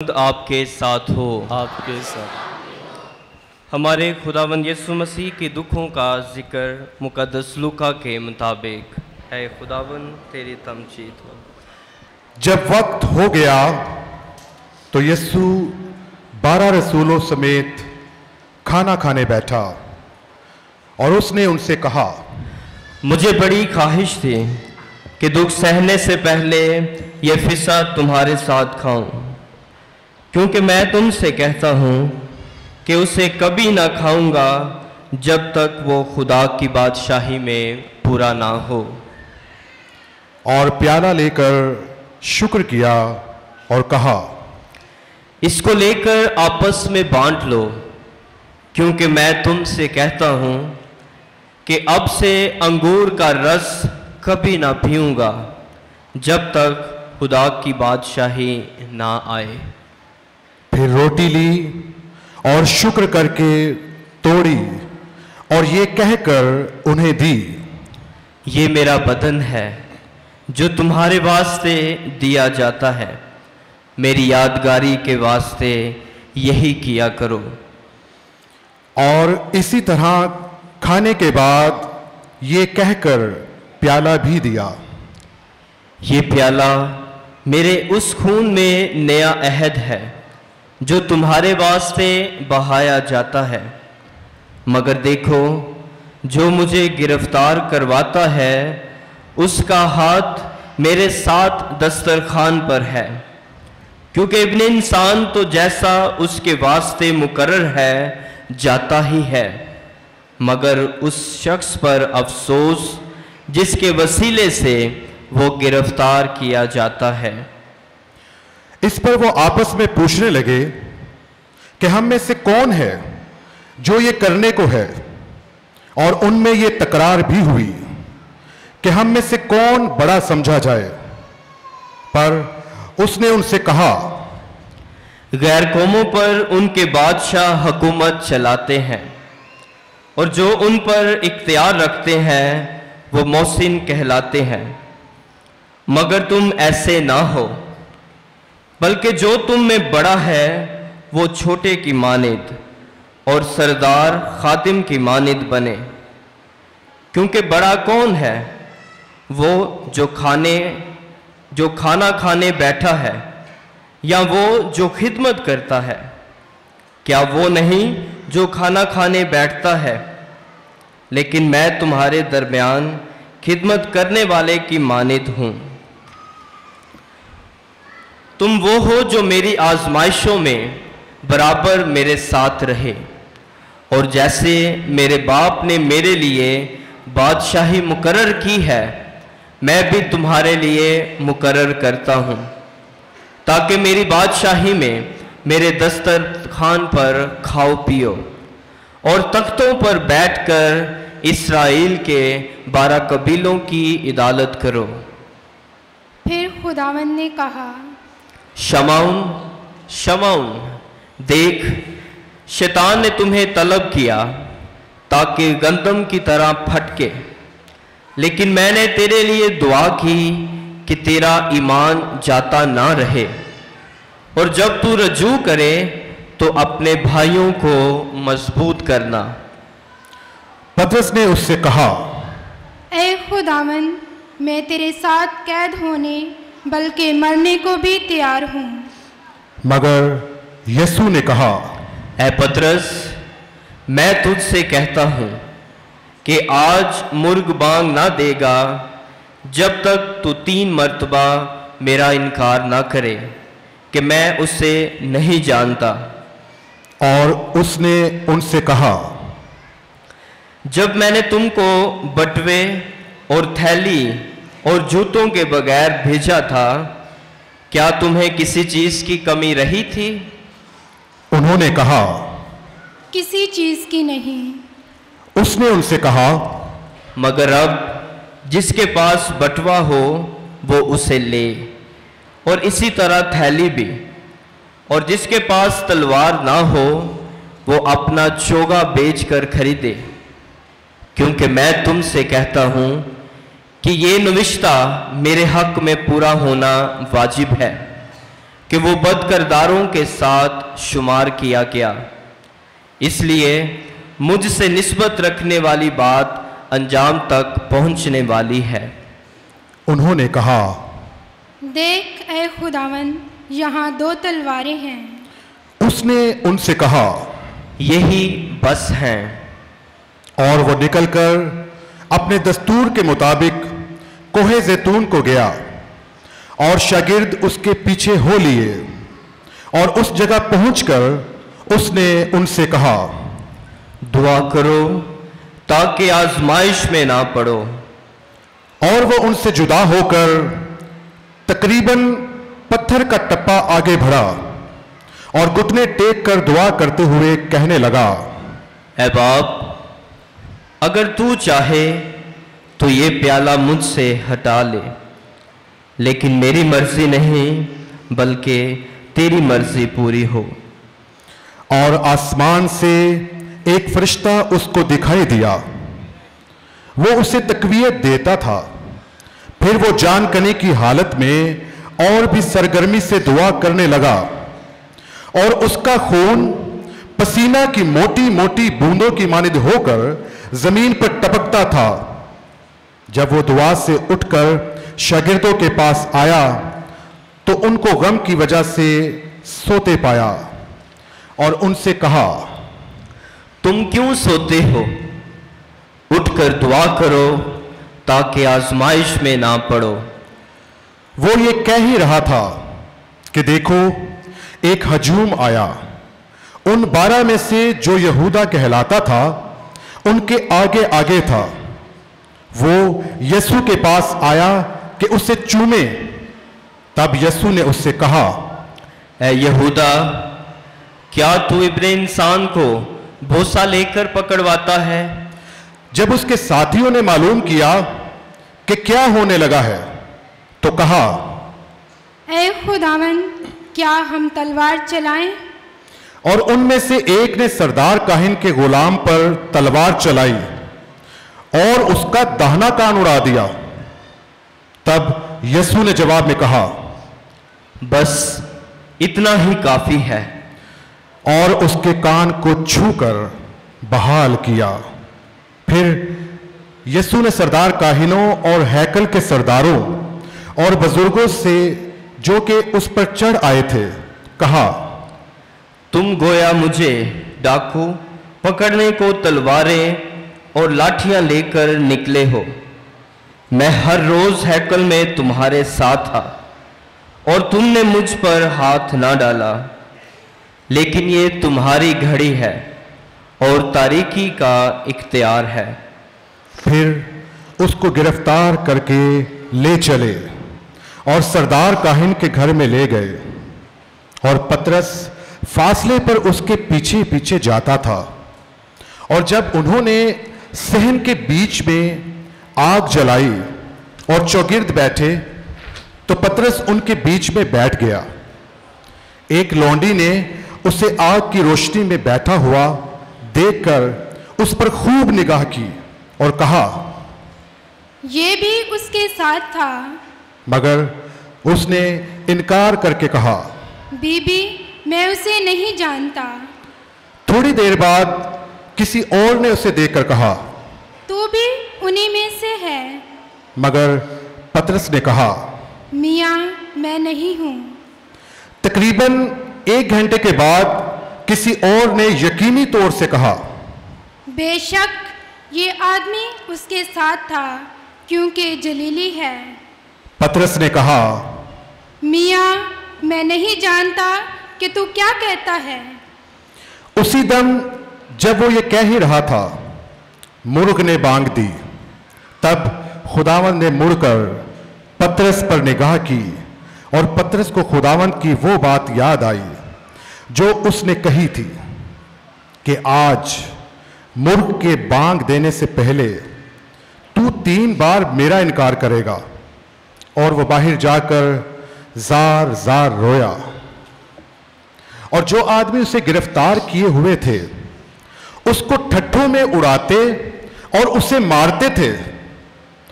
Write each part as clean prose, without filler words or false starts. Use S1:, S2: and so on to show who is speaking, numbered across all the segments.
S1: خداوند آپ کے ساتھ ہو۔
S2: آپ کے ساتھ۔
S1: ہمارے خداوند یسوع مسیح کے دکھوں کا ذکر مقدس لوکا کے مطابق۔ اے خداوند تیری تمجید ہو۔
S3: جب وقت ہو گیا تو یسوع 12 رسولوں سمیت کھانا کھانے بیٹھا اور اس نے ان سے کہا،
S1: مجھے بڑی خواہش تھی کہ دکھ سہنے سے پہلے یہ فصح تمہارے ساتھ کھاؤں، کیونکہ میں تم سے کہتا ہوں کہ اسے کبھی نہ کھاؤں گا جب تک وہ خدا کی بادشاہی میں پورا نہ ہو۔
S3: اور پیالہ لے کر شکر کیا اور کہا،
S1: اس کو لے کر آپس میں بانٹ لو، کیونکہ میں تم سے کہتا ہوں کہ اب سے انگور کا رس کبھی نہ پیوں گا جب تک خدا کی بادشاہی نہ آئے۔
S3: پھر روٹی لی اور شکر کر کے توڑی اور یہ کہہ کر انہیں دی،
S1: یہ میرا بدن ہے جو تمہارے واسطے دیا جاتا ہے، میری یادگاری کے واسطے یہی کیا کرو۔
S3: اور اسی طرح کھانے کے بعد یہ کہہ کر پیالہ بھی دیا،
S1: یہ پیالہ میرے اس خون میں نیا عہد ہے جو تمہارے واسطے بہایا جاتا ہے۔ مگر دیکھو، جو مجھے گرفتار کرواتا ہے اس کا ہاتھ میرے ساتھ دسترخوان پر ہے، کیونکہ ابن انسان تو جیسا اس کے واسطے مقرر ہے جاتا ہی ہے، مگر اس شخص پر افسوس جس کے وسیلے سے وہ گرفتار کیا جاتا ہے۔
S3: اس پر وہ آپس میں پوچھنے لگے کہ ہم میں سے کون ہے جو یہ کرنے کو ہے؟ اور ان میں یہ تکرار بھی ہوئی کہ ہم میں سے کون بڑا سمجھا جائے۔ پر اس نے ان سے کہا،
S1: غیر قوموں پر ان کے بادشاہ حکومت چلاتے ہیں، اور جو ان پر اختیار رکھتے ہیں وہ محسن کہلاتے ہیں، مگر تم ایسے نہ ہو، بلکہ جو تم میں بڑا ہے وہ چھوٹے کی مانند اور سردار خادم کی مانند بنے۔ کیونکہ بڑا کون ہے؟ وہ جو کھانا کھانے بیٹھا ہے، یا وہ جو خدمت کرتا ہے؟ کیا وہ نہیں جو کھانا کھانے بیٹھتا ہے؟ لیکن میں تمہارے درمیان خدمت کرنے والے کی مانند ہوں۔ تم وہ ہو جو میری آزمائشوں میں برابر میرے ساتھ رہے، اور جیسے میرے باپ نے میرے لیے بادشاہی مقرر کی ہے، میں بھی تمہارے لیے مقرر کرتا ہوں، تاکہ میری بادشاہی میں میرے دسترخوان پر کھاؤ پیو اور تختوں پر بیٹھ کر اسرائیل کے 12 قبیلوں کی عدالت کرو۔
S4: پھر خداوند نے کہا،
S1: شمعون شمعون، دیکھ، شیطان نے تمہیں طلب کیا تاکہ گندم کی طرح پھٹکے، لیکن میں نے تیرے لیے دعا کی کہ تیرا ایمان جاتا نہ رہے، اور جب تو رجوع کرے تو اپنے بھائیوں کو مضبوط کرنا۔
S3: پطرس نے اس سے کہا،
S4: اے خداوند، میں تیرے ساتھ قید ہونے بلکہ مرنے کو بھی تیار ہوں۔
S3: مگر یسوع نے کہا،
S1: اے پطرس، میں تجھ سے کہتا ہوں کہ آج مرغ بانگ نہ دے گا جب تک تو 3 مرتبہ میرا انکار نہ کرے کہ میں اسے نہیں جانتا۔
S3: اور اس نے ان سے کہا،
S1: جب میں نے تم کو بٹوے اور تھیلی اور جوتوں کے بغیر بھیجا تھا، کیا تمہیں کسی چیز کی کمی رہی تھی؟
S3: انہوں نے کہا،
S4: کسی چیز کی نہیں۔
S3: اس نے ان سے کہا،
S1: مگر اب جس کے پاس بٹوا ہو وہ اسے لے، اور اسی طرح تھیلی بھی، اور جس کے پاس تلوار نہ ہو وہ اپنا چوگا بیچ کر خریدے، کیونکہ میں تم سے کہتا ہوں کہ یہ نوشتہ میرے حق میں پورا ہونا واجب ہے۔ کہ وہ بد کرداروں کے ساتھ شمار کیا گیا، اس لیے مجھ سے نسبت رکھنے والی بات انجام تک پہنچنے والی ہے۔
S3: انہوں نے کہا،
S4: دیکھ اے خداوند، یہاں 2 تلواریں ہیں۔
S3: اس نے ان سے کہا،
S1: یہی بس ہیں۔
S3: اور وہ نکل کر اپنے دستور کے مطابق کوہ زیتون کو گیا، اور شاگرد اس کے پیچھے ہو لیے، اور اس جگہ پہنچ کر اس نے ان سے کہا،
S1: دعا کرو تاکہ آزمائش میں نہ پڑو۔
S3: اور وہ ان سے جدا ہو کر تقریباً پتھر کا ٹپا آگے بڑھا اور گھٹنے ٹیک کر دعا کرتے ہوئے کہنے لگا،
S1: اے باپ، اگر تو چاہے تو یہ پیالہ مجھ سے ہٹا لے، لیکن میری مرضی نہیں بلکہ تیری مرضی پوری ہو۔
S3: اور آسمان سے ایک فرشتہ اس کو دکھائی دیا، وہ اسے تقویت دیتا تھا۔ پھر وہ جان کنی کی حالت میں اور بھی سرگرمی سے دعا کرنے لگا، اور اس کا خون پسینہ کی موٹی موٹی بوندوں کی مانند ہو کر زمین پر ٹپکتا تھا۔ جب وہ دعا سے اٹھ کر شاگردوں کے پاس آیا تو ان کو غم کی وجہ سے سوتے پایا، اور ان سے کہا،
S1: تم کیوں سوتے ہو؟ اٹھ کر دعا کرو تاکہ آزمائش میں نہ پڑو۔
S3: وہ یہ کہہ ہی رہا تھا کہ دیکھو ایک ہجوم آیا، ان 12 میں سے جو یہودا کہلاتا تھا ان کے آگے آگے تھا۔ وہ یسوع کے پاس آیا کہ اسے چومے۔ تب یسوع نے اس سے کہا،
S1: اے یہودا، کیا تو ابن انسان کو بوسہ لے کر پکڑواتا ہے؟
S3: جب اس کے ساتھیوں نے معلوم کیا کہ کیا ہونے لگا ہے تو کہا،
S4: اے خداوند، کیا ہم تلوار چلائیں؟
S3: اور ان میں سے ایک نے سردار کاہن کے غلام پر تلوار چلائی اور اس کا داہنا کان اڑا دیا۔ تب یسوع نے جواب میں کہا،
S1: بس اتنا ہی کافی ہے،
S3: اور اس کے کان کو چھو کر بحال کیا۔ پھر یسوع نے سردار کاہنوں اور ہیکل کے سرداروں اور بزرگوں سے جو کہ اس پر چڑھ آئے تھے کہا،
S1: تم گویا مجھے ڈاکو پکڑنے کو تلواریں اور لاٹھیاں لے کر نکلے ہو۔ میں ہر روز ہیکل میں تمہارے ساتھ تھا اور تم نے مجھ پر ہاتھ نہ ڈالا، لیکن یہ تمہاری گھڑی ہے اور تاریکی کا اختیار ہے۔
S3: پھر اس کو گرفتار کر کے لے چلے اور سردار کاہن کے گھر میں لے گئے، اور پترس فاصلے پر اس کے پیچھے پیچھے جاتا تھا۔ اور جب انہوں نے صحن کے بیچ میں آگ جلائی اور چوگرد بیٹھے تو پترس ان کے بیچ میں بیٹھ گیا۔ ایک لونڈی نے اسے آگ کی روشنی میں بیٹھا ہوا دیکھ کر اس پر خوب نگاہ کی اور کہا،
S4: یہ بھی اس کے ساتھ تھا۔
S3: مگر اس نے انکار کر کے کہا،
S4: بی بی، میں اسے نہیں جانتا۔
S3: تھوڑی دیر بعد کسی اور نے اسے دیکھ کر کہا،
S4: تو بھی انہی میں سے ہے۔
S3: مگر پترس نے کہا،
S4: میاں، میں نہیں ہوں۔
S3: تقریباً 1 گھنٹے کے بعد کسی اور نے یقینی طور سے کہا،
S4: بے شک یہ آدمی اس کے ساتھ تھا، کیونکہ جلیلی ہے۔
S3: پترس نے کہا،
S4: میاں، میں نہیں جانتا کہ تو کیا کہتا ہے۔
S3: اسی دم جب وہ یہ کہہ ہی رہا تھا، مرغ نے بانگ دی۔ تب خداوند نے مڑ کر پترس پر نگاہ کی، اور پترس کو خداوند کی وہ بات یاد آئی جو اس نے کہی تھی کہ آج مرغ کے بانگ دینے سے پہلے تو 3 بار میرا انکار کرے گا۔ اور وہ باہر جا کر زار زار رویا۔ اور جو آدمی اسے گرفتار کیے ہوئے تھے اس کو ٹھٹھوں میں اڑاتے اور اسے مارتے تھے،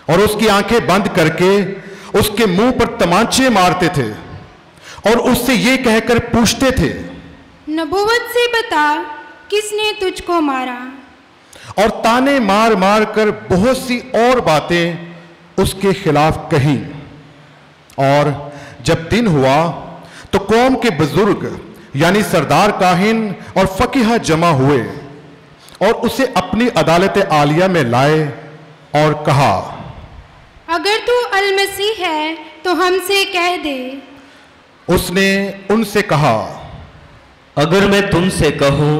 S3: اور اس کی آنکھیں بند کر کے اس کے منہ پر تمانچے مارتے تھے، اور اس سے یہ کہہ کر پوچھتے تھے,
S4: نبوت سے بتا کس نے تجھ کو مارا.
S3: اور تانے مار مار کر بہت سی اور باتیں اس کے خلاف کہیں. اور جب دن ہوا تو قوم کے بزرگ یعنی سردار کاہن اور فقیہ جمع ہوئے اور اسے اپنی عدالت عالیہ میں لائے اور کہا,
S4: اگر تو المسیح ہے تو ہم سے کہہ دے.
S3: اس نے ان سے کہا,
S1: اگر میں تم سے کہوں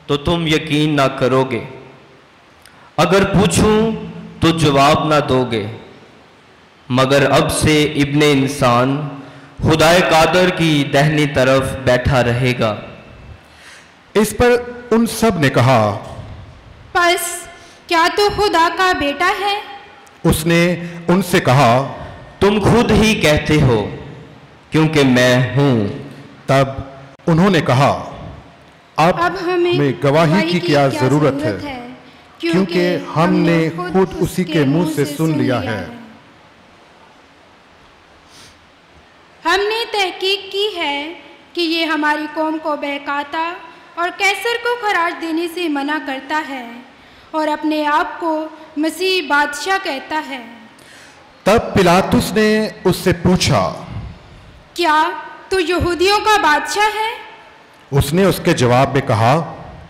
S1: تو تم یقین نہ کرو گے, اگر پوچھوں تو جواب نہ دو گے, مگر اب سے ابن انسان خدائے قادر کی دہنی طرف بیٹھا رہے گا.
S3: اس پر ان سب نے کہا,
S4: پس کیا تو خدا کا بیٹا ہے؟
S3: اس نے ان سے کہا,
S1: تم خود ہی کہتے ہو کیونکہ میں ہوں.
S3: تب انہوں نے کہا, اب ہمیں گواہی کی کیا ضرورت ہے, کیونکہ ہم نے خود اسی کے منہ سے سن لیا ہے.
S4: ہم نے تحقیق کی ہے کہ یہ ہماری قوم کو بہکاتا اور کیسر کو خراج دینے سے منع کرتا ہے اور اپنے آپ کو مسیح بادشاہ کہتا ہے.
S3: تب پلاطس نے اس سے پوچھا,
S4: کیا تو یہودیوں کا بادشاہ ہے؟
S3: اس نے اس کے جواب میں کہا,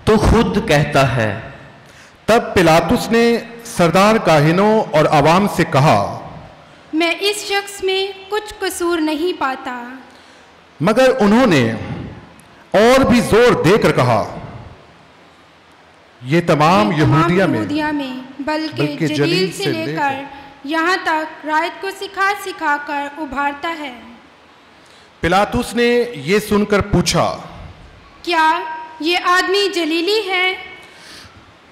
S1: تو خود کہتا ہے.
S3: تب پلاطس نے سردار کاہنوں اور عوام سے کہا,
S4: میں اس شخص میں کچھ قصور نہیں پاتا.
S3: مگر انہوں نے اور بھی زور دے کر کہا, یہ تمام یہودیہ میں
S4: بلکہ جلیل سے لے کر یہاں تک رعیت کو سکھا سکھا کر ابھارتا ہے.
S3: پلاطس نے یہ سن کر پوچھا,
S4: کیا یہ آدمی جلیلی ہے؟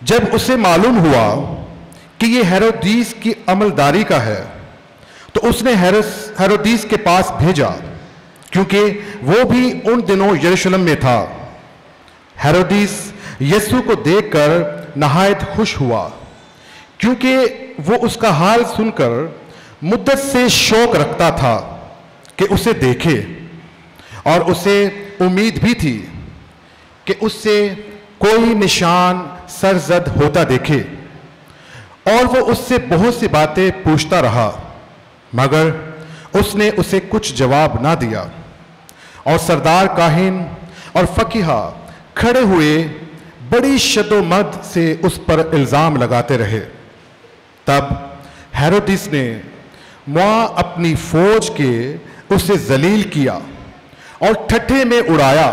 S3: جب اسے معلوم ہوا کہ یہ ہیرودیس کی عملداری کا ہے تو اس نے ہیرودیس کے پاس بھیجا, کیونکہ وہ بھی ان دنوں یروشلم میں تھا. ہیرودیس یسوع کو دیکھ کر نہایت خوش ہوا, کیونکہ وہ اس کا حال سن کر مدت سے شوق رکھتا تھا کہ اسے دیکھے, اور اسے امید بھی تھی کہ اس سے کوئی نشان سرزد ہوتا دیکھے. اور وہ اس سے بہت سی باتیں پوچھتا رہا, مگر اس نے اسے کچھ جواب نہ دیا. اور سردار کاہن اور فقیہ کھڑے ہوئے بڑی شد و مد سے اس پر الزام لگاتے رہے. تب ہیرودیس نے وہاں اپنی فوج کے اسے ذلیل کیا اور ٹھٹھے میں اڑایا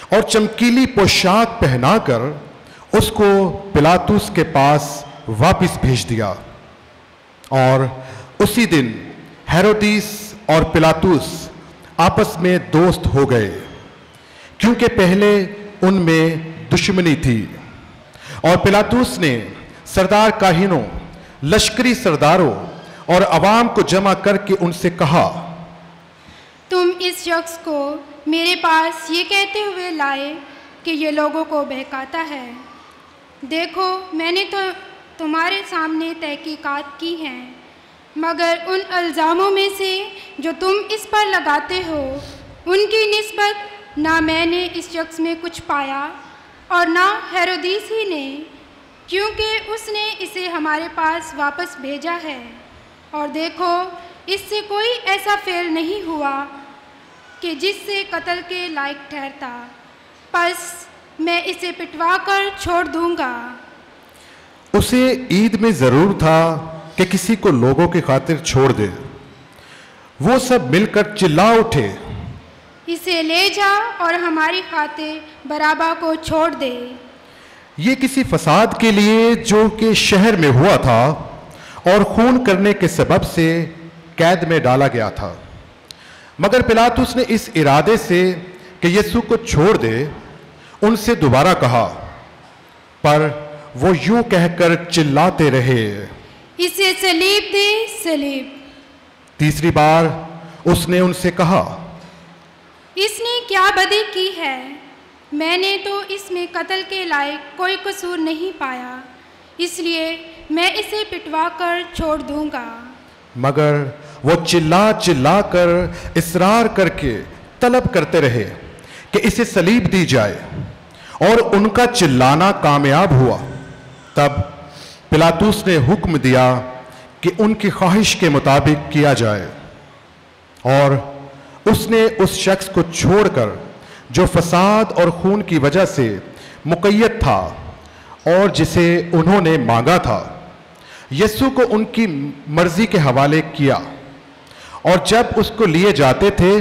S3: اور چمکیلی پوشاک پہنا کر اس کو پلاطس کے پاس واپس بھیج دیا. اور اسی دن ہیرودیس اور پلاطس آپس میں دوست ہو گئے, کیونکہ پہلے ان میں دشمنی تھی. اور پلاطس نے سردار کاہنوں, لشکری سرداروں اور عوام کو جمع کر کے ان سے کہا,
S4: تم اس شخص کو میرے پاس یہ کہتے ہوئے لائے کہ یہ لوگوں کو بہکاتا ہے. دیکھو, میں نے تو تمہارے سامنے تحقیقات کی ہیں, مگر ان الزاموں میں سے جو تم اس پر لگاتے ہو ان کی نسبت نہ میں نے اس شخص میں کچھ پایا اور نہ ہیرودیس ہی نے, کیونکہ اس نے اسے ہمارے پاس واپس بھیجا ہے. اور دیکھو, اس سے کوئی ایسا فعل نہیں ہوا کہ جس سے قتل کے لائق ٹھہرتا. پس میں اسے پٹوا کر چھوڑ دوں گا.
S3: اسے عید میں ضرور تھا کہ کسی کو لوگوں کی خاطر چھوڑ دے. وہ سب مل کر چلا اٹھے,
S4: اسے لے جا اور ہماری خاطر بارابا کو چھوڑ دے.
S3: یہ کسی فساد کے لیے جو کہ شہر میں ہوا تھا اور خون کرنے کے سبب سے قید میں ڈالا گیا تھا. مگر پلاطس نے اس ارادے سے کہ یسوع کو چھوڑ دے ان سے دوبارہ کہا, پر وہ یوں کہہ کر چلاتے رہے,
S4: اسے صلیب دے, صلیب.
S3: تیسری بار اس نے ان سے کہا,
S4: اس نے کیا بدی کی ہے؟ میں نے تو اس میں قتل کے لائق کوئی قصور نہیں پایا, اس لیے میں اسے پٹوا کر چھوڑ دوں گا.
S3: मगर वो चिल्ला चिल्ला कर इसरार करके तलब करते रहे कि इसे सलीब दी जाए, और उनका चिल्लाना कामयाब हुआ। तब पिलातुस ने हुक्म दिया कि उनकी ख्वाहिश के मुताबिक किया जाए, और उसने उस शख्स को छोड़कर जो फसाद और खून की वजह से मुक़य्यद था और जिसे उन्होंने मांगा था, यीशु को उनकी मर्जी के हवाले किया। और जब उसको लिए जाते थे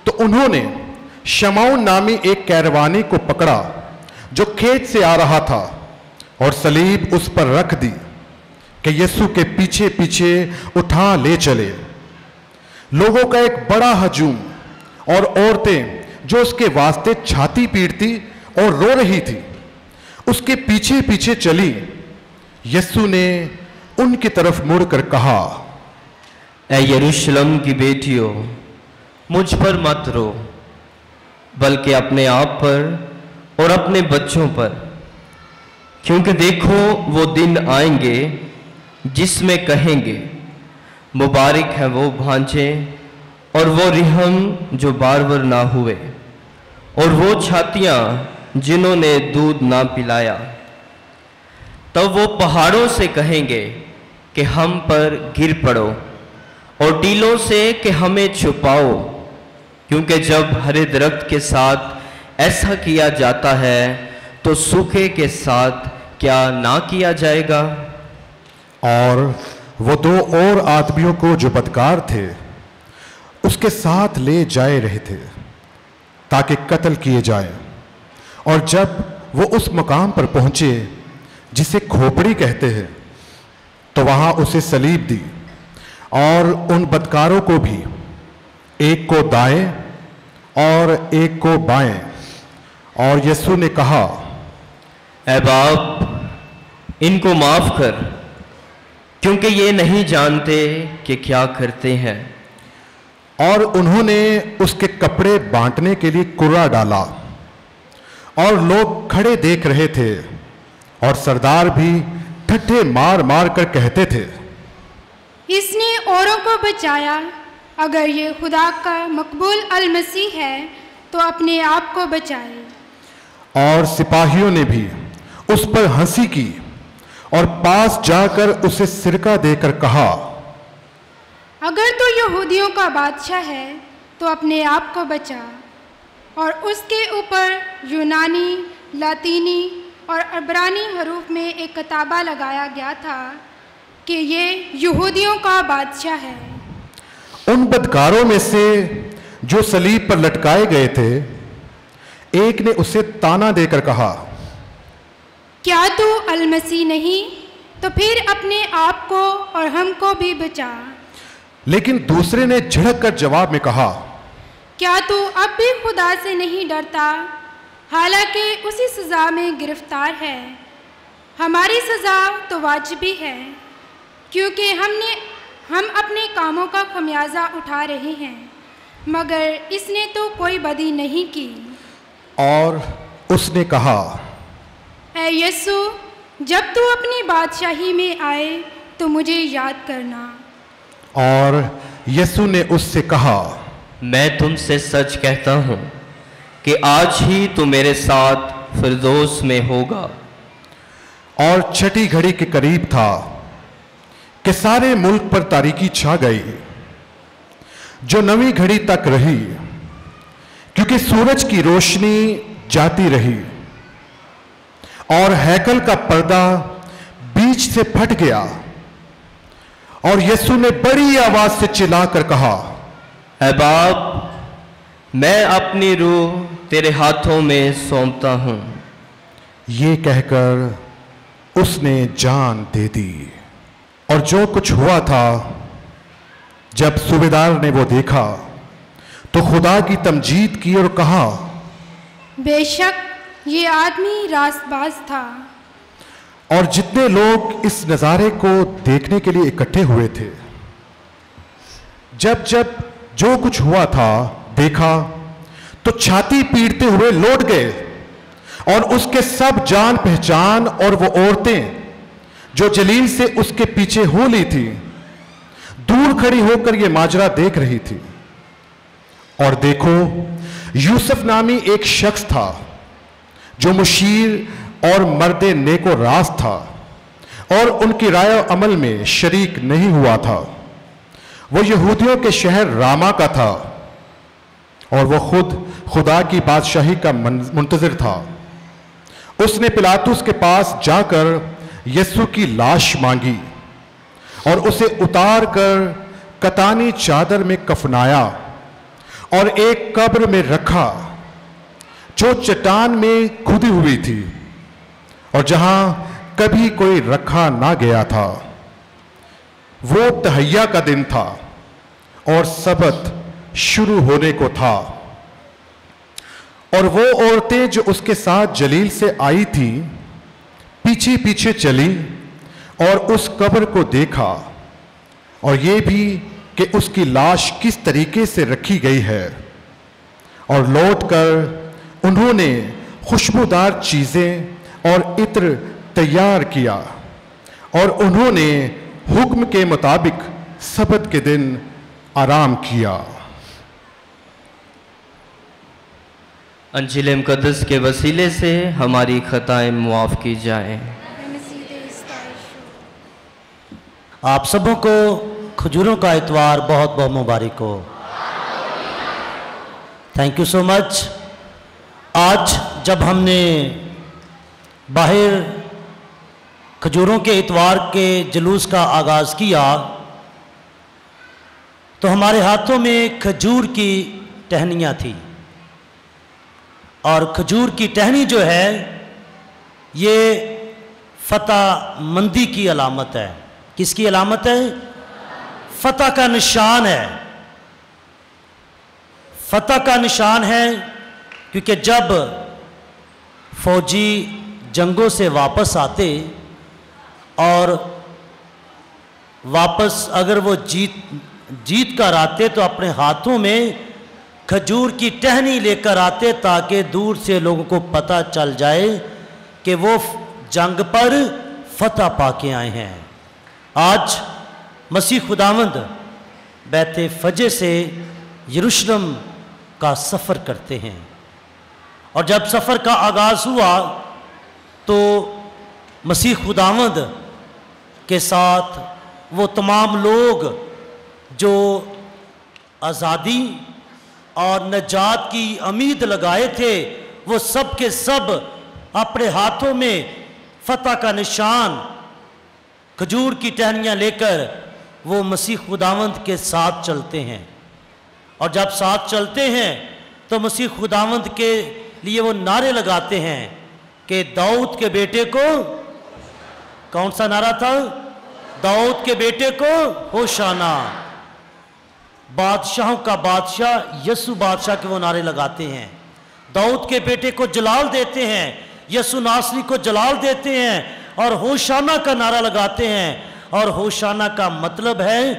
S3: तो उन्होंने शमौन नामी एक कैरवानी को पकड़ा जो खेत से आ रहा था, और सलीब उस पर रख दी कि यीशु के पीछे पीछे उठा ले चले। लोगों का एक बड़ा हजूम और औरतें जो उसके वास्ते छाती पीटती और रो रही थी, उसके पीछे पीछे चली। यीशु ने उनकी तरफ मुड़कर कहा,
S1: ऐ यरूशलेम की बेटियों, मुझ पर मत रो, बल्कि अपने आप पर और अपने बच्चों पर, क्योंकि देखो वो दिन आएंगे जिसमें कहेंगे, मुबारक है वो भांजे और वो रिहम जो बारवर ना हुए, और वो छातियां जिन्होंने दूध ना पिलाया। तब वो पहाड़ों से कहेंगे कि हम पर गिर पड़ो, और टीलों से कि हमें छुपाओ, क्योंकि जब हरे दरख्त के साथ ऐसा किया जाता है तो सूखे के साथ क्या ना किया जाएगा।
S3: और वो दो और आदमियों को जो बदकार थे उसके साथ ले जाए रहे थे ताकि कत्ल किए जाएं। और जब वो उस मकाम पर पहुंचे जिसे खोपड़ी कहते हैं, तो वहां उसे सलीब दी, और उन बदकारों को भी, एक को दाएं और एक को बाएं। और यीशु ने कहा,
S1: ऐ बाप, इनको माफ कर, क्योंकि ये नहीं जानते कि क्या करते हैं।
S3: और उन्होंने उसके कपड़े बांटने के लिए कुर्रा डाला, और लोग खड़े देख रहे थे, और सरदार भी ठट्ठे मार मार कर कहते थे,
S4: इसने औरों को बचाया, अगर ये खुदा का मकबूल अल मसीह है तो अपने आप को बचाए।
S3: और सिपाहियों ने भी उस पर हंसी की और पास जाकर उसे सिरका देकर कहा,
S4: अगर तो यहूदियों का बादशाह है तो अपने आप को बचा। और उसके ऊपर यूनानी, लातीनी और अब्रानी हरूफ में एक किताबा लगाया गया था कि ये यहूदियों का बादशाह है।
S3: उन बदकारों में से जो सलीब पर लटकाए गए थे, एक ने उसे ताना देकर कहा,
S4: क्या तू अल मसीह नहीं? तो फिर अपने आप को और हमको भी बचा।
S3: लेकिन दूसरे ने झिड़क कर जवाब में कहा,
S4: क्या तू अब भी खुदा से नहीं डरता, हालांकि उसी सज़ा में गिरफ्तार है? हमारी सज़ा तो वाजिबी है, क्योंकि हम अपने कामों का खमियाजा उठा रहे हैं, मगर इसने तो कोई बदी नहीं की।
S3: और उसने कहा,
S4: ऐ यीशु, जब तू अपनी बादशाही में आए तो मुझे याद करना।
S3: और यीशु ने उससे कहा,
S1: मैं तुमसे सच कहता हूँ कि आज ही तू मेरे साथ फिरदौस में होगा।
S3: और छठी घड़ी के करीब था कि सारे मुल्क पर तारीकी छा गई, जो 9वीं घड़ी तक रही, क्योंकि सूरज की रोशनी जाती रही, और हैकल का पर्दा बीच से फट गया। और यीशु ने बड़ी आवाज से चिल्लाकर कहा,
S1: ऐ बाप, मैं अपनी रूह तेरे हाथों में सौंपता हूँ।
S3: ये कहकर उसने जान दे दी। और जो कुछ हुआ था, जब सूबेदार ने वो देखा तो खुदा की तमजीद की और कहा,
S4: बेशक ये आदमी रास्तबाज था।
S3: और जितने लोग इस नज़ारे को देखने के लिए इकट्ठे हुए थे, जब जब जो कुछ हुआ था देखा, तो छाती पीटते हुए लौट गए। और उसके सब जान पहचान और वो औरतें जो जलील से उसके पीछे हो ली थी, दूर खड़ी होकर यह माजरा देख रही थी। और देखो, यूसुफ नामी एक शख्स था जो मुशीर और मर्दे नेको रास था और उनकी राय अमल में शरीक नहीं हुआ था। वो यहूदियों के शहर रामा का था और वो खुद खुदा की बादशाही का मुंतजिर था। उसने पिलातुस के पास जाकर यीशु की लाश मांगी और उसे उतार कर कतानी चादर में कफनाया और एक कब्र में रखा जो चट्टान में खुदी हुई थी और जहां कभी कोई रखा ना गया था। वो तहैया का दिन था और सबत शुरू होने को था। और वो औरतें जो उसके साथ जलील से आई थी पीछे पीछे चली और उस कब्र को देखा और ये भी कि उसकी लाश किस तरीके से रखी गई है। और लौटकर उन्होंने खुशबूदार चीज़ें और इत्र तैयार किया और उन्होंने हुक्म के मुताबिक सबत के दिन आराम किया।
S1: अंजील मुक़द्दस के वसीले से हमारी खताएं मुआफ़ की जाएं।
S2: आप सबों को खजूरों का इतवार बहुत बहुत मुबारक हो। Thank you so much. आज जब हमने बाहर खजूरों के इतवार के जुलूस का आगाज़ किया तो हमारे हाथों में खजूर की टहनियाँ थी और खजूर की टहनी जो है ये फतह मंदी की अलामत है। किसकी अलामत है? फतह का निशान है। फतह का निशान है क्योंकि जब फौजी जंगों से वापस आते और वापस अगर वो जीत कर आते तो अपने हाथों में खजूर की टहनी लेकर आते ताकि दूर से लोगों को पता चल जाए कि वो जंग पर फतह पाके आए हैं। आज मसीह खुदावंद बैते फजे से यरूशलेम का सफ़र करते हैं और जब सफ़र का आगाज़ हुआ तो मसीह खुदावंद के साथ वो तमाम लोग जो आज़ादी और नजात की उम्मीद लगाए थे वो सब के सब अपने हाथों में फतह का निशान खजूर की टहनियाँ लेकर वो मसीह खुदावंद के साथ चलते हैं। और जब साथ चलते हैं तो मसीह खुदावंद के लिए वो नारे लगाते हैं कि दाऊद के बेटे को, कौन सा नारा था? दाऊद के बेटे को होशाना। बादशाहों का बादशाह यीशु बादशाह के वो नारे लगाते हैं। दाऊद के बेटे को जलाल देते हैं, यीशु नासरी को जलाल देते हैं और होशाना का नारा लगाते हैं। और होशाना का मतलब है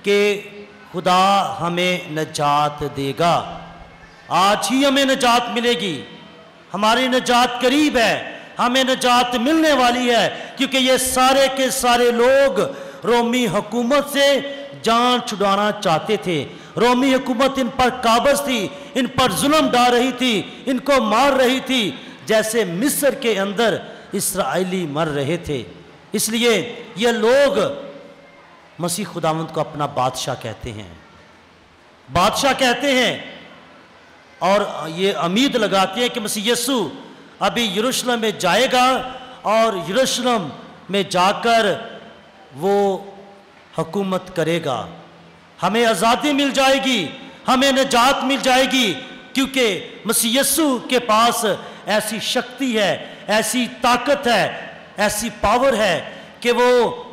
S2: कि खुदा हमें नजात देगा। आज ही हमें नजात मिलेगी, हमारी नजात करीब है, हमें नजात मिलने वाली है क्योंकि ये सारे के सारे लोग रोमी हुकूमत से जान छुड़ाना चाहते थे। रोमी हुकूमत इन पर काबज थी, इन पर जुल्म डाल रही थी, इनको मार रही थी जैसे मिस्र के अंदर इस्राएली मर रहे थे। इसलिए ये लोग मसीह खुदावंद को अपना बादशाह कहते हैं, बादशाह कहते हैं और ये उम्मीद लगाते हैं कि मसीह यीशु अभी यरूशलेम में जाएगा और यरूशलेम में जाकर वो हुकूमत करेगा, हमें आज़ादी मिल जाएगी, हमें नजात मिल जाएगी क्योंकि मसीह यीशु के पास ऐसी शक्ति है, ऐसी ताकत है, ऐसी पावर है कि वो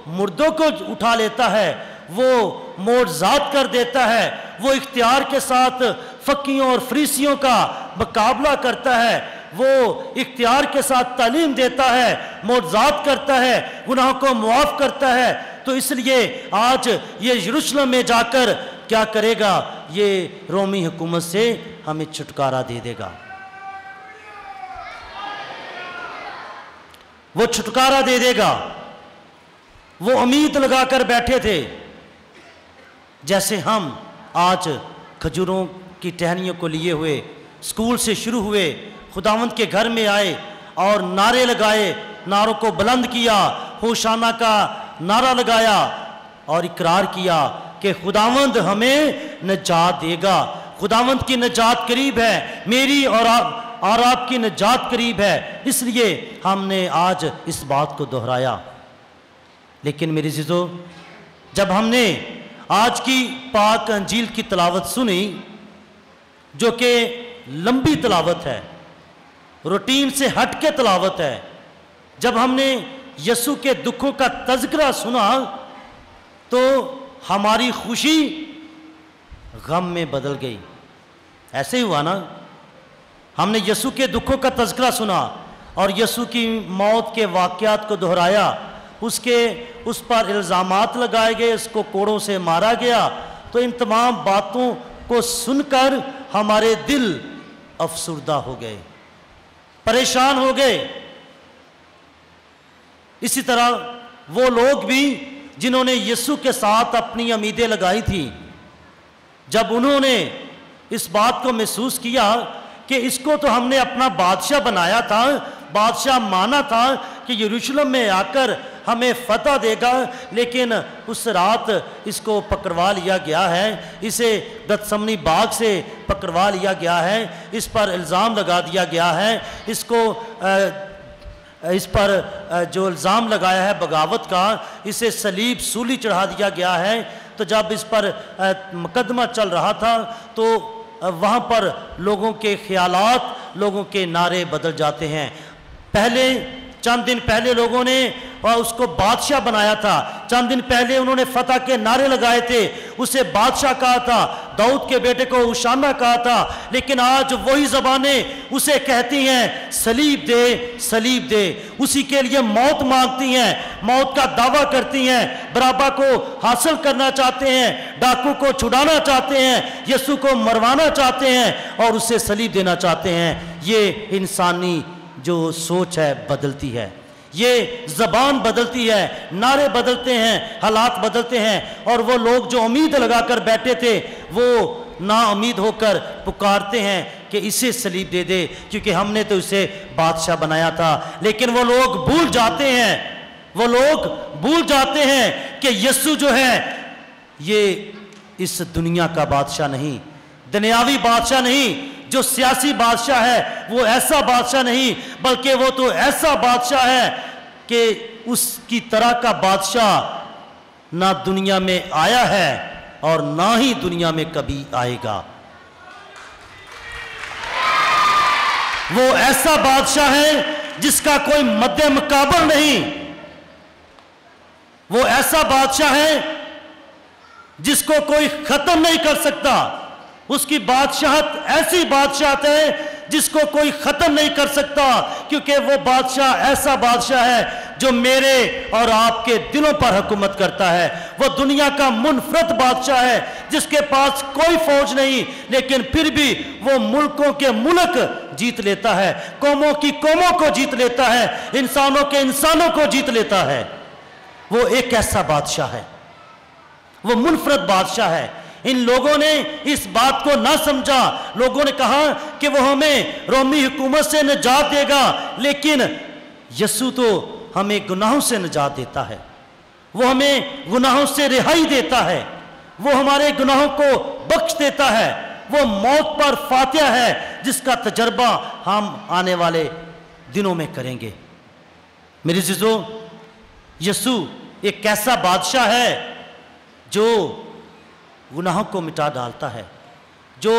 S2: मुर्दों को उठा लेता है, वो मोर्जात कर देता है, वो इख्तियार के साथ फकीयों और फरीसियों का मुकाबला करता है, वो इख्तियार के साथ तालीम देता है, मोर्जात करता है, गुनाहों को मुआफ़ करता है। तो इसलिए आज ये यरूशलेम में जाकर क्या करेगा? ये रोमी हुकूमत से हमें छुटकारा दे देगा, वो छुटकारा दे देगा। वो उम्मीद लगाकर बैठे थे जैसे हम आज खजूरों की टहनियों को लिए हुए स्कूल से शुरू हुए, खुदावंद के घर में आए और नारे लगाए, नारों को बुलंद किया, होशाना का नारा लगाया और इकरार किया कि खुदावंद हमें निजात देगा, खुदावंद की निजात करीब है, मेरी और आपकी निजात करीब है। इसलिए हमने आज इस बात को दोहराया। लेकिन मेरी अज़ीज़ों, जब हमने आज की पाक अंजील की तलावत सुनी, जो कि लंबी तलावत है, रूटीन से हट के तलावत है, जब हमने यीशु के दुखों का तज़किरा सुना तो हमारी खुशी गम में बदल गई। ऐसे ही हुआ ना, हमने यीशु के दुखों का तज़किरा सुना और यीशु की मौत के वाक़यात को दोहराया, उस पर इल्ज़ामात लगाए गए, उसको कोड़ों से मारा गया। तो इन तमाम बातों को सुनकर हमारे दिल अफसुर्दा हो गए, परेशान हो गए। इसी तरह वो लोग भी जिन्होंने यीशु के साथ अपनी उम्मीदें लगाई थी, जब उन्होंने इस बात को महसूस किया कि इसको तो हमने अपना बादशाह बनाया था, बादशाह माना था कि यरूशलेम में आकर हमें फतह देगा, लेकिन उस रात इसको पकड़वा लिया गया है, इसे गतसमनी बाग से पकड़वा लिया गया है, इस पर इल्ज़ाम लगा दिया गया है, इस पर जो इल्ज़ाम लगाया है बगावत का, इसे सलीब सूली चढ़ा दिया गया है। तो जब इस पर मुकदमा चल रहा था तो वहाँ पर लोगों के ख्यालात, लोगों के नारे बदल जाते हैं। चंद दिन पहले लोगों ने उसको बादशाह बनाया था, चंद दिन पहले उन्होंने फतह के नारे लगाए थे, उसे बादशाह कहा था, दाऊद के बेटे को होशाना कहा था। लेकिन आज वही ज़बानें उसे कहती हैं सलीब दे, सलीब दे, उसी के लिए मौत मांगती हैं, मौत का दावा करती हैं, बराबा को हासिल करना चाहते हैं, डाकू को छुड़ाना चाहते हैं, यीशु को मरवाना चाहते हैं और उसे सलीब देना चाहते हैं। ये इंसानी जो सोच है बदलती है, ये ज़बान बदलती है, नारे बदलते हैं, हालात बदलते हैं। और वो लोग जो उम्मीद लगाकर बैठे थे वो ना उम्मीद होकर पुकारते हैं कि इसे सलीब दे दे, क्योंकि हमने तो इसे बादशाह बनाया था। लेकिन वो लोग भूल जाते हैं कि यीशु जो है ये इस दुनिया का बादशाह नहीं, दुनियावी बादशाह नहीं, जो सियासी बादशाह है वो ऐसा बादशाह नहीं, बल्कि वो तो ऐसा बादशाह है कि उसकी तरह का बादशाह ना दुनिया में आया है और ना ही दुनिया में कभी आएगा। वो ऐसा बादशाह है जिसका कोई मद्दे मुकाबल नहीं, वो ऐसा बादशाह है जिसको कोई खत्म नहीं कर सकता। उसकी बादशाहत ऐसी बादशाहत है जिसको कोई ख़त्म नहीं कर सकता, क्योंकि वो बादशाह ऐसा बादशाह है जो मेरे और आपके दिलों पर हुकूमत करता है। वो दुनिया का मुनफरद बादशाह है जिसके पास कोई फौज नहीं, लेकिन फिर भी वो मुल्कों के मुल्क जीत लेता है, कौमों की कौमों को जीत लेता है, इंसानों के इंसानों को जीत लेता है। वो एक ऐसा बादशाह है, वो मुनफरद बादशाह है। इन लोगों ने इस बात को ना समझा, लोगों ने कहा कि वो हमें रोमी हुकूमत से निजात देगा, लेकिन यीशु तो हमें गुनाहों से निजात देता है, वो हमें गुनाहों से रिहाई देता है, वो हमारे गुनाहों को बख्श देता है, वो मौत पर फातिहा है जिसका तजर्बा हम आने वाले दिनों में करेंगे। मेरे अज़ीज़ों, यीशु एक ऐसा बादशाह है जो गुनाहों को मिटा डालता है, जो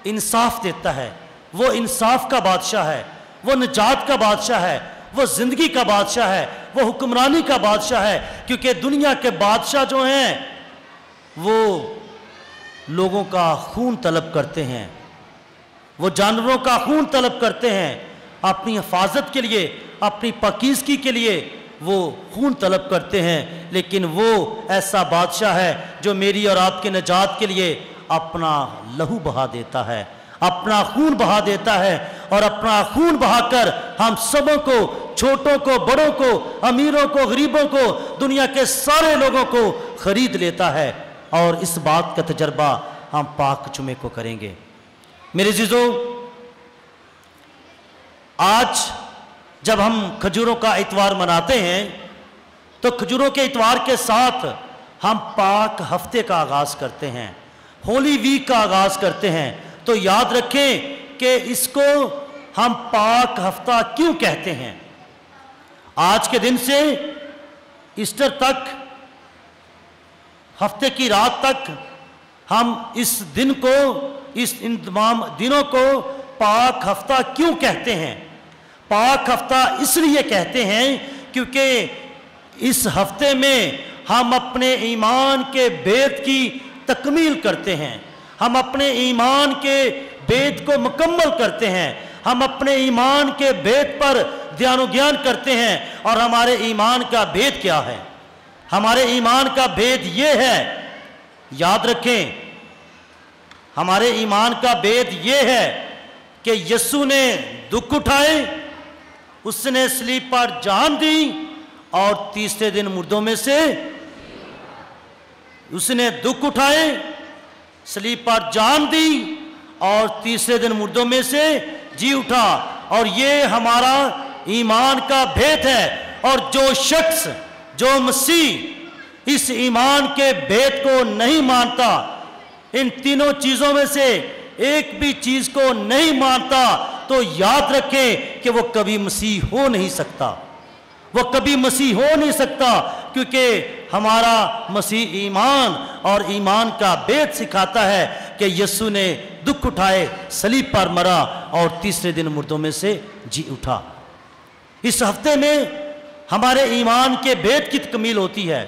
S2: इंसाफ देता है, वो इंसाफ का बादशाह है, वो निजात का बादशाह है, वो ज़िंदगी का बादशाह है, वो हुक्मरानी का बादशाह है। क्योंकि दुनिया के बादशाह जो हैं वो लोगों का खून तलब करते हैं, वो जानवरों का खून तलब करते हैं, अपनी हिफाजत के लिए, अपनी पाकीज़गी के लिए वो खून तलब करते हैं। लेकिन वो ऐसा बादशाह है जो मेरी और आपके निजात के लिए अपना लहू बहा देता है, अपना खून बहा देता है, और अपना खून बहाकर हम सबों को, छोटों को, बड़ों को, अमीरों को, गरीबों को, दुनिया के सारे लोगों को खरीद लेता है और इस बात का तजर्बा हम पाक जुमे को करेंगे। मेरे अज़ीज़ों, आज जब हम खजूरों का इतवार मनाते हैं तो खजूरों के इतवार के साथ हम पाक हफ्ते का आगाज़ करते हैं, होली वीक का आगाज़ करते हैं। तो याद रखें कि इसको हम पाक हफ्ता क्यों कहते हैं। आज के दिन से ईस्टर तक, हफ्ते की रात तक हम इस दिन को, इन तमाम दिनों को पाक हफ्ता क्यों कहते हैं। पाक हफ्ता इसलिए कहते हैं क्योंकि इस हफ्ते में हम अपने ईमान के भेद की तकमील करते हैं, हम अपने ईमान के भेद को मुकम्मल करते हैं, हम अपने ईमान के भेद पर ध्यान ज्ञान करते हैं। और हमारे ईमान का भेद क्या है? हमारे ईमान का भेद ये है, याद रखें, हमारे ईमान का भेद ये है कि यीशु ने दुख उठाए, उसने सलीब पर जान दी और तीसरे दिन मुर्दों में से, उसने दुख उठाए, सलीब पर जान दी और तीसरे दिन मुर्दों में से जी उठा। और ये हमारा ईमान का भेद है। और जो शख्स, जो मसीह इस ईमान के भेद को नहीं मानता, इन तीनों चीज़ों में से एक भी चीज़ को नहीं मानता, तो याद रखें कि वो कभी मसीह हो नहीं सकता, वो कभी मसीह हो नहीं सकता। क्योंकि हमारा मसीह ईमान और ईमान का भेद सिखाता है कि यीशु ने दुख उठाए, सलीब पर मरा और तीसरे दिन मुर्दों में से जी उठा। इस हफ्ते में हमारे ईमान के भेद की तकमील होती है।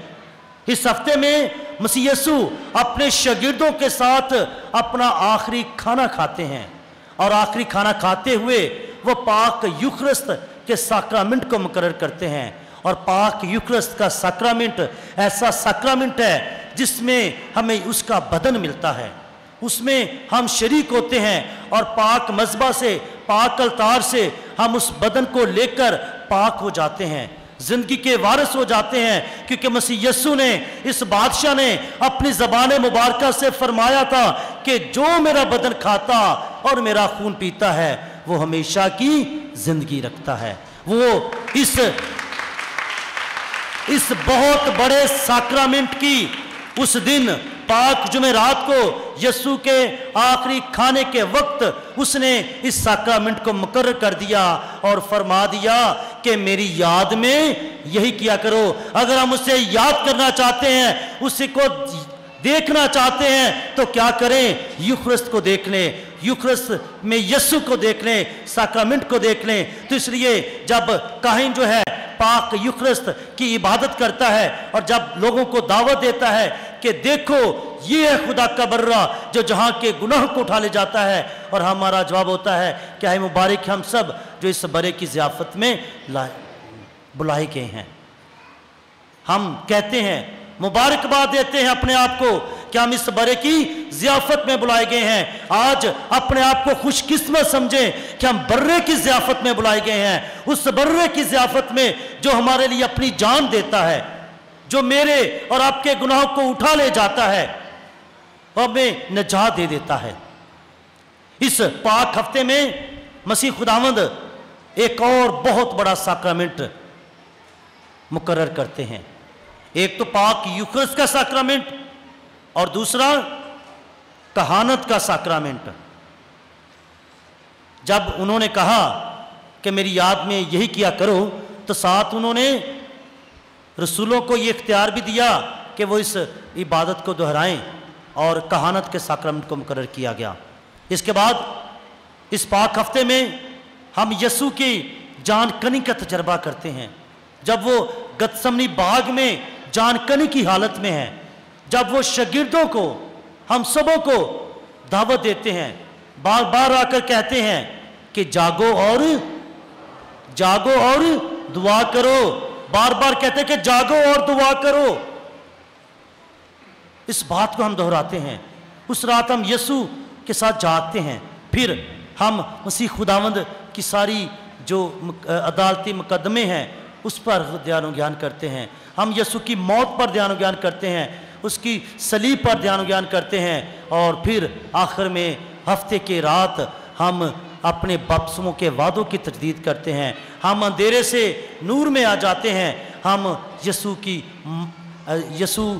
S2: इस हफ्ते में मसीह यीशु अपने शागिर्दों के साथ अपना आखिरी खाना खाते हैं और आखिरी खाना खाते हुए वो पाक यूखरिस्त के साक्रामेंट को मुकर्रर करते हैं। और पाक यूखरिस्त का साक्रामेंट ऐसा साक्रामेंट है जिसमें हमें उसका बदन मिलता है, उसमें हम शरीक होते हैं और पाक मज़बा से, पाक अलतार से हम उस बदन को लेकर पाक हो जाते हैं, जिंदगी के वारिस हो जाते हैं। क्योंकि मसीह यीशु ने, इस बादशाह ने अपनी ज़बान मुबारक से फरमाया था कि जो मेरा बदन खाता और मेरा खून पीता है वो हमेशा की जिंदगी रखता है। वो इस बहुत बड़े साक्रामेंट की उस दिन पाक जुमेरात को यीशु के आखिरी खाने के वक्त उसने इस साक्रामेंट को मुकर्रर कर दिया और फरमा दिया कि मेरी याद में यही किया करो। अगर हम उसे याद करना चाहते हैं, उसी को देखना चाहते हैं, तो क्या करें? यूखरिस्त को देख लें, यूखरिस्त में यीशु को देख लें, साक्रामेंट को देख लें। तो इसलिए जब काहिन जो है पाक यूखरिस्त की इबादत करता है और जब लोगों को दावत देता है कि देखो ये है खुदा का बर्रा जो जहां के गुनाह को उठा ले जाता है, और हमारा जवाब होता है क्या है मुबारक हम सब जो इस बरे की ज़ियाफ़त में बुलाए गए हैं। हम कहते हैं, मुबारकबाद देते हैं अपने आप को कि हम इस बरे की ज़ियाफ़त में बुलाए गए हैं। आज अपने आप को खुशकिस्मत समझें कि हम बर्रे की ज़ियाफ़त में बुलाए गए हैं, उस बर्रे की ज़ियाफ़त में जो हमारे लिए अपनी जान देता है, जो मेरे और आपके गुनाहों को उठा ले जाता है और हमें निजात दे देता है। इस पाक हफ्ते में मसीह खुदावंद एक और बहुत बड़ा साक्रामेंट मुकर्रर करते हैं। एक तो पाक यूखरिस्त का साक्रामेंट और दूसरा कहानत का साक्रामेंट। जब उन्होंने कहा कि मेरी याद में यही किया करो, तो साथ उन्होंने रसूलों को ये इख्तियार भी दिया कि वो इस इबादत को दोहराएं, और कहानत के साक्रामेंट को मुकर्रर किया गया। इसके बाद इस पाक हफ्ते में हम यीशु की जानकनी का तजर्बा करते हैं। जब वो गतसमनी बाग में जानकनी की हालत में है, जब वो शागिर्दों को, हम सबों को दावत देते हैं, बार बार आकर कहते हैं कि जागो और दुआ करो, बार बार कहते हैं कि जागो और दुआ करो। इस बात को हम दोहराते हैं। उस रात हम यीशु के साथ जागते हैं, फिर हम मसीह खुदावंद की सारी जो अदालती मुकदमे हैं उस पर ध्यान ज्ञान करते हैं। हम यीशु की मौत पर ध्यान ज्ञान करते हैं, اس کی صلیب پر دھیان و گیان کرتے ہیں، اور پھر آخر میں ہفتے کے رات ہم اپنے بپتسموں کے وعدوں کی تجدید کرتے ہیں، ہم اندھیرے سے نور میں آ جاتے ہیں، ہم یسوع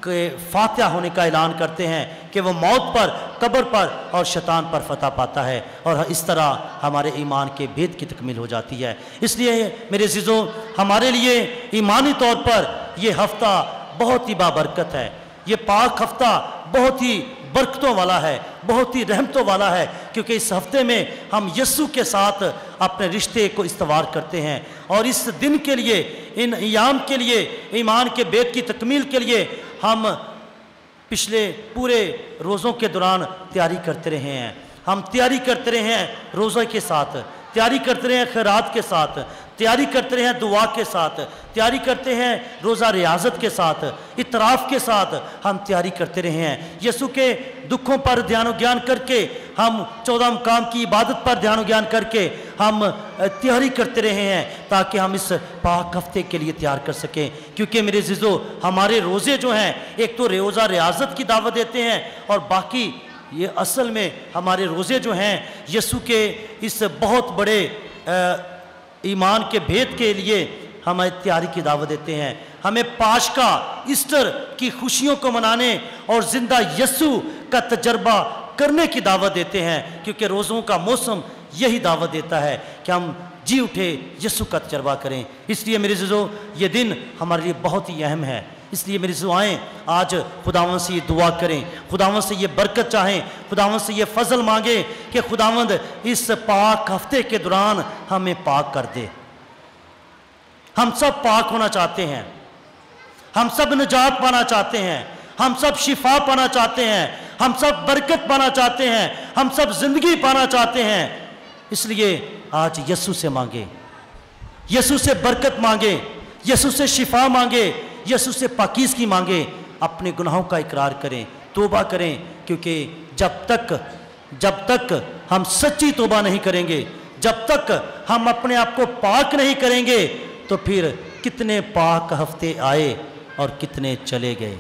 S2: کے فاتح ہونے کا اعلان کرتے ہیں کہ وہ موت پر، قبر پر اور شیطان پر فتح پاتا ہے، اور اس طرح ہمارے ایمان کے بھید کی تکمیل ہو جاتی ہے۔ اس لیے میرے عزیزو، ہمارے لیے ایمانی طور پر یہ ہفتہ بہت ہی بابرکت ہے، یہ پاک ہفتہ بہت ہی برکتوں والا ہے، بہت ہی رحمتوں والا ہے، کیونکہ اس ہفتے میں ہم یسوع کے ساتھ اپنے رشتے کو استوار کرتے ہیں، اور اس دن کے لیے، ان ایام کے لیے، ایمان کے بید کی تکمیل کے لیے ہم پچھلے پورے روزوں کے دوران تیاری کرتے رہے ہیں، ہم تیاری کرتے رہے ہیں روزے کے ساتھ، تیاری کرتے رہے ہیں خیرات کے ساتھ، تیاری کرتے رہے ہیں دعا کے ساتھ، تیاری کرتے ہیں روزہ ریاضت کے ساتھ، اعتراف کے ساتھ ہم تیاری کرتے رہے ہیں، یسوع کے دکھوں پر دھیان و گیان کر کے، ہم 14 مقام کی عبادت پر دھیان و گیان کر کے ہم تیاری کرتے رہے ہیں تاکہ ہم اس پاک ہفتے کے لیے تیار کر سکیں۔ کیونکہ میرے عزیزو، ہمارے روزے جو ہیں، ایک تو روزہ ریاضت کی دعوت دیتے ہیں، اور باقی یہ اصل میں ہمارے روزے جو ہیں یسوع کے اس بہت بڑے ایمان کے بھید کے لیے ہمیں تیاری کی دعوت دیتے ہیں، ہمیں پاشکا، ایسٹر کی خوشیوں کو منانے اور زندہ یسوع کا تجربہ کرنے کی دعوت دیتے ہیں، کیونکہ روزوں کا موسم یہی دعوت دیتا ہے کہ ہم جی اٹھے یسوع کا تجربہ کریں۔ اس لیے میرے عزیزو، یہ دن ہمارے لیے بہت ہی اہم ہے، اس لیے میری دعائیں آج خداوند سے یہ دعا کریں، خداوند سے یہ برکت چاہیں، خداوند سے یہ فضل مانگیں کہ خداوند اس پاک ہفتے کے دوران ہمیں پاک کر دے۔ ہم سب پاک ہونا چاہتے ہیں، ہم سب نجات پانا چاہتے ہیں، ہم سب شفا پانا چاہتے ہیں، ہم سب برکت پانا چاہتے ہیں، ہم سب زندگی پانا چاہتے ہیں۔ اس لیے آج یسوع سے مانگیں، یسوع سے برکت مانگیں، یسوع سے شفا مانگیں، یسوع سے پاکیزگی مانگیں، اپنے گناہوں کا اقرار کریں، توبہ کریں، کیونکہ جب تک ہم سچی توبہ نہیں کریں گے، جب تک ہم اپنے آپ کو پاک نہیں کریں گے، تو پھر کتنے پاک ہفتے آئے اور کتنے چلے گئے،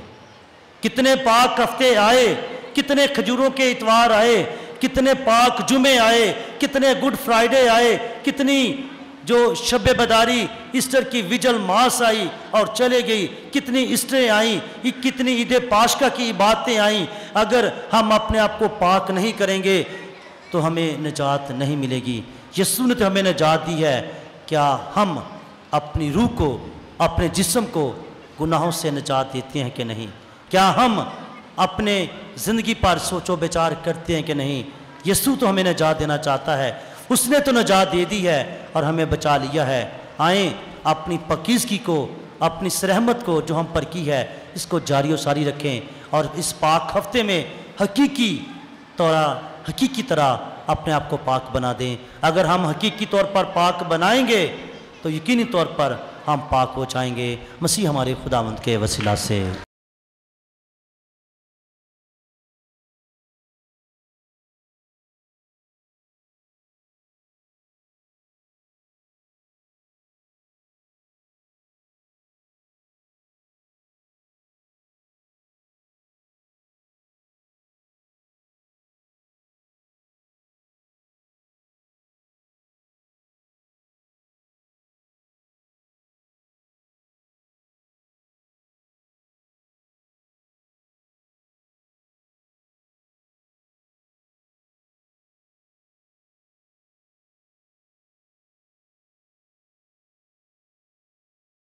S2: کتنے پاک ہفتے آئے، کتنے کھجوروں کے اتوار آئے، کتنے پاک جمعے آئے، کتنے گڈ فرائیڈے آئے، کتنی جو شب بداری ایسٹر کی وجل ماس آئی اور چلے گئی، کتنی ایسٹریں آئیں، کتنی عید پاشکا کی عبادتیں آئیں۔ اگر ہم اپنے آپ کو پاک نہیں کریں گے تو ہمیں نجات نہیں ملے گی۔ یسوع نے تو ہمیں نجات دی ہے، کیا ہم اپنی روح کو، اپنے جسم کو گناہوں سے نجات دیتے ہیں کہ نہیں؟ کیا ہم اپنے زندگی پر سوچ و بچار کرتے ہیں کہ نہیں؟ یسوع تو ہمیں نجات دینا چاہتا ہے، اس نے تو نجات دے دی ہے اور ہمیں بچا لیا ہے۔ آئیں اپنی پاکیزگی کو، اپنی اس رحمت کو جو ہم پر کی ہے، اس کو جاری و ساری رکھیں، اور اس پاک ہفتے میں حقیقی طرح اپنے آپ کو پاک بنا دیں۔ اگر ہم حقیقی طور پر پاک بنائیں گے تو یقینی طور پر ہم پاک ہو جائیں گے، مسیح ہمارے خداوند کے وسیلہ سے۔